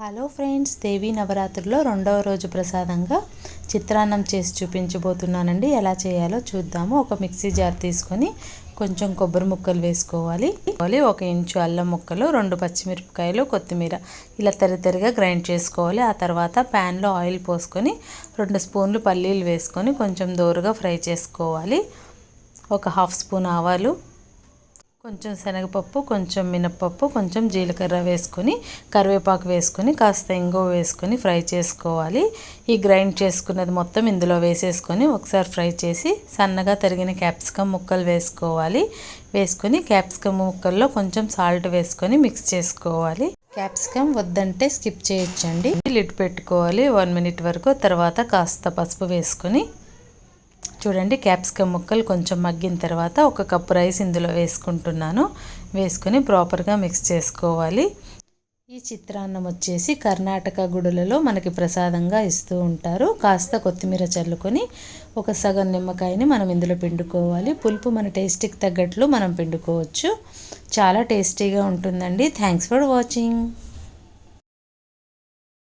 Hello friends, దేవీ నవరాత్రుల్లో రెండవ రోజు ప్రసాదంగా చిత్రాన్నం చేసి చూపించబోతున్నానండి. ఎలా చేయాలో చూద్దాము. ఒక మిక్సీ జార్ తీసుకొని కొంచెం కొబ్బరి ముక్కలు వేసుకోవాలి. 1 ఇంచు అల్లం ముక్కలు, 2 పచ్చిమిరపకాయలు, కొత్తిమీర ఇలా తరితరిగా గ్రైండ్ చేసుకోవాలి. ఆ తర్వాత ప్యాన్లో ఆయిల్ పోసుకొని 2 స్పూన్లు పల్లీలు వేసుకొని కొంచెం దోరగా ఫ్రై చేసుకోవాలి. ఒక హాఫ్ స్పూన్ ఆవాలు, కొంచెం శనగపప్పు, కొంచెం మినప్పప్పు, కొంచెం జీలకర్ర వేసుకొని కరివేపాకు వేసుకొని కాస్త ఇంగువ వేసుకొని ఫ్రై చేసుకోవాలి. ఈ గ్రైండ్ చేసుకున్నది మొత్తం ఇందులో వేసేసుకొని ఒకసారి ఫ్రై చేసి సన్నగా తరిగిన క్యాప్సికమ్ ముక్కలు వేసుకోవాలి. వేసుకొని క్యాప్సికమ్ ముక్కల్లో కొంచెం సాల్ట్ వేసుకొని మిక్స్ చేసుకోవాలి. క్యాప్సికమ్ వద్దంటే స్కిప్ చేయొచ్చండి. లిడ్ పెట్టుకోవాలి 1 మినిట్ వరకు. తర్వాత కాస్త పసుపు వేసుకొని చూడండి, క్యాప్సికమ్ ముక్కలు కొంచెం మగ్గిన తర్వాత 1 కప్పు రైస్ ఇందులో వేసుకుంటున్నాను. వేసుకొని ప్రాపర్గా మిక్స్ చేసుకోవాలి. ఈ చిత్రాన్నం వచ్చేసి కర్ణాటక గుడులలో మనకి ప్రసాదంగా ఇస్తూ ఉంటారు. కాస్త కొత్తిమీర చల్లుకొని ఒక సగం నిమ్మకాయని మనం ఇందులో పిండుకోవాలి. పులుపు మన టేస్ట్కి తగ్గట్లు మనం పిండుకోవచ్చు. చాలా టేస్టీగా ఉంటుందండి. Thanks for watching.